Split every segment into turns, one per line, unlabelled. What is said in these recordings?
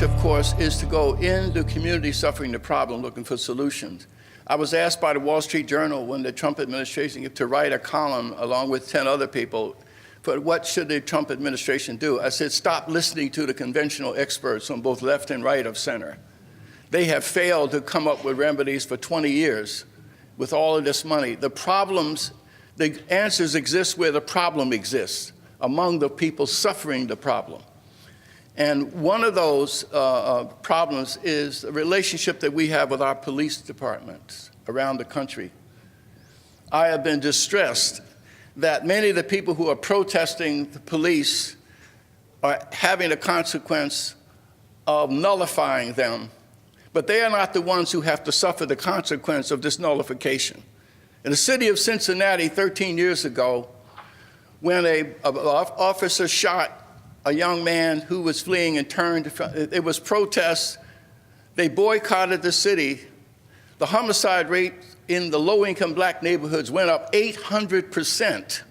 of course, is to go into communities suffering the problem, looking for solutions. I was asked by the Wall Street Journal when the Trump administration to write a column along with 10 other people for what should the Trump administration do. I said, stop listening to the conventional experts on both left and right of center. They have failed to come up with remedies for 20 years with all of this money. The answers exist where the problem exists, among the people suffering the problem. And one of those problems is the relationship that we have with our police departments around the country. I have been distressed that many of the people who are protesting the police are having a consequence of nullifying them, but they are not the ones who have to suffer the consequence of this nullification. In the city of Cincinnati 13 years ago, when an officer shot a young man who was fleeing and turned, it was protests. They boycotted the city. The homicide rate in the low-income black neighborhoods went up 800%.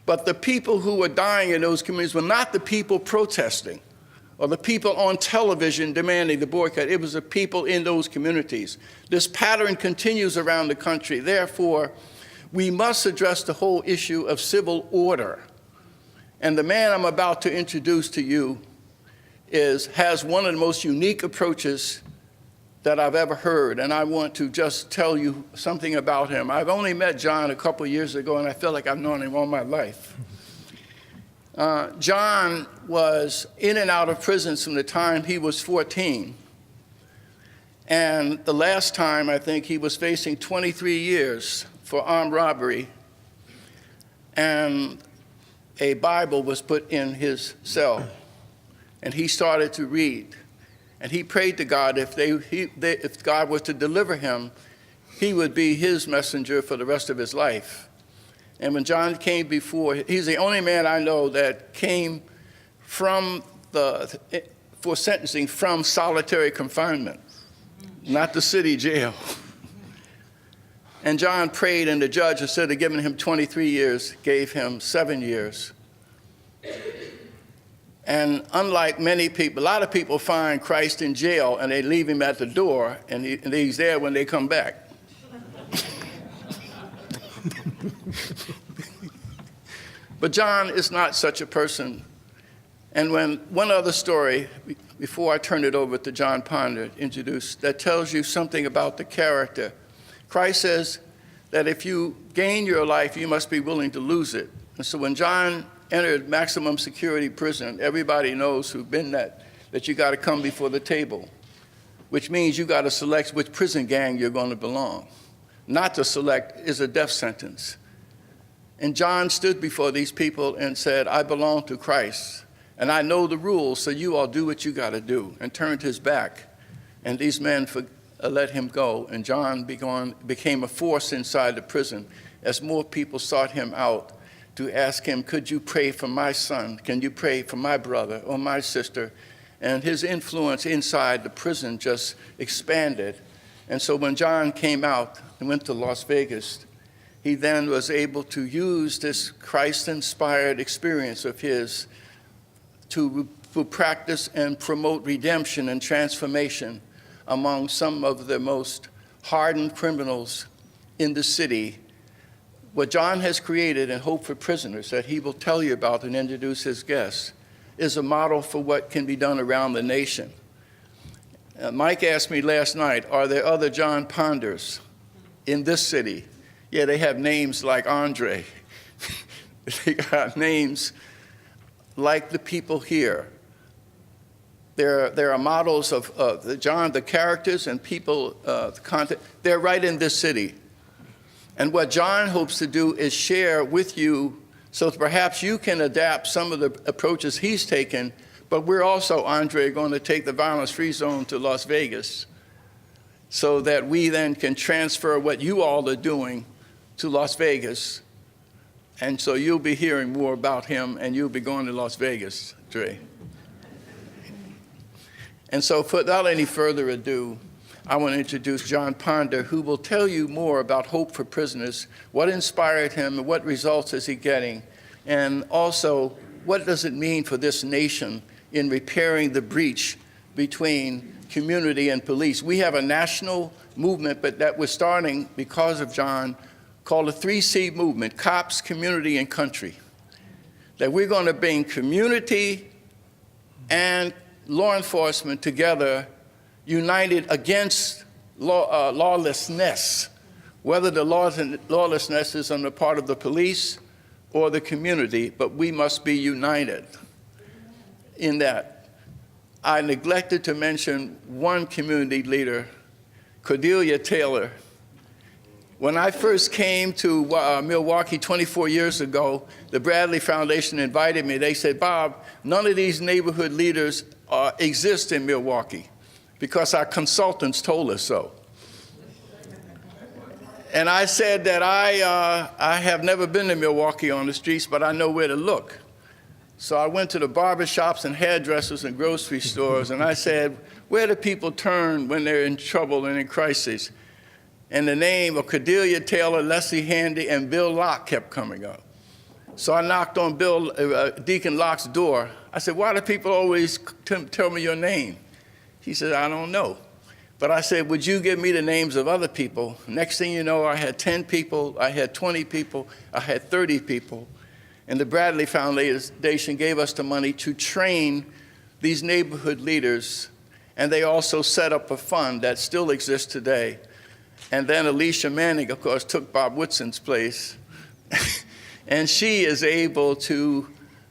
But the people who were dying in those communities were not the people protesting or the people on television demanding the boycott. It was the people in those communities. This pattern continues around the country. Therefore, we must address the whole issue of civil order. And the man I'm about to introduce to you has one of the most unique approaches that I've ever heard, and I want to just tell you something about him. I've only met John a couple years ago, and I feel like I've known him all my life. John was in and out of prison from the time he was 14. And the last time, I think, he was facing 23 years for armed robbery. And a Bible was put in his cell, and he started to read. And he prayed to God if God were to deliver him, he would be his messenger for the rest of his life. And when John came before, he's the only man I know that came for sentencing from solitary confinement, not the city jail. And John prayed, and the judge, instead of giving him 23 years, gave him 7 years. And unlike many people, a lot of people find Christ in jail and they leave him at the door, and he's there when they come back. But John is not such a person. And one other story, before I turn it over to John Ponder to introduce, that tells you something about the character. Christ says that if you gain your life, you must be willing to lose it. And so when John entered maximum security prison, everybody knows who've been that you got to come before the table, which means you got to select which prison gang you're going to belong. Not to select is a death sentence. And John stood before these people and said, I belong to Christ, and I know the rules, so you all do what you got to do, and turned his back. And these men let him go, and John became a force inside the prison as more people sought him out to ask him, could you pray for my son? Can you pray for my brother or my sister? And his influence inside the prison just expanded. And so when John came out and went to Las Vegas, he then was able to use this Christ-inspired experience of his to practice and promote redemption and transformation among some of the most hardened criminals in the city. What John has created in Hope for Prisoners, that he will tell you about and introduce his guests, is a model for what can be done around the nation. Mike asked me last night, are there other John Ponders in this city? Yeah, they have names like Andre. They got names like the people here. There are models of the characters and people, the content. They're right in this city. And what John hopes to do is share with you so that perhaps you can adapt some of the approaches he's taken, but we're also, Andre, going to take the violence-free zone to Las Vegas so that we then can transfer what you all are doing to Las Vegas. And so you'll be hearing more about him, and you'll be going to Las Vegas, Dre. And so without any further ado, I want to introduce John Ponder, who will tell you more about Hope for Prisoners, what inspired him, and what results is he getting, and also what does it mean for this nation in repairing the breach between community and police. We have a national movement, but that we're starting because of John, called the 3C movement: cops, community, and country. That we're going to bring community and law enforcement together, united against lawlessness, whether the lawlessness is on the part of the police or the community, but we must be united in that. I neglected to mention one community leader, Cordelia Taylor. When I first came to Milwaukee 24 years ago, the Bradley Foundation invited me. They said, "Bob, none of these neighborhood leaders exist in Milwaukee because our consultants told us so." And I said that I have never been to Milwaukee on the streets, but I know where to look. So I went to the barber shops and hairdressers and grocery stores, and I said, where do people turn when they're in trouble and in crisis? And the name of Cordelia Taylor, Leslie Handy, and Bill Locke kept coming up. So I knocked on Deacon Locke's door. I said, why do people always tell me your name? He said, I don't know. But I said, would you give me the names of other people? Next thing you know, I had 10 people, I had 20 people, I had 30 people. And the Bradley Foundation gave us the money to train these neighborhood leaders, and they also set up a fund that still exists today. And then Alicia Manning, of course, took Bob Woodson's place, and she is able to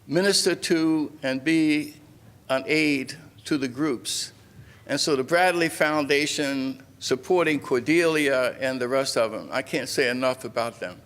minister to and be an aid to the groups. And so the Bradley Foundation supporting Cordelia and the rest of them, I can't say enough about them.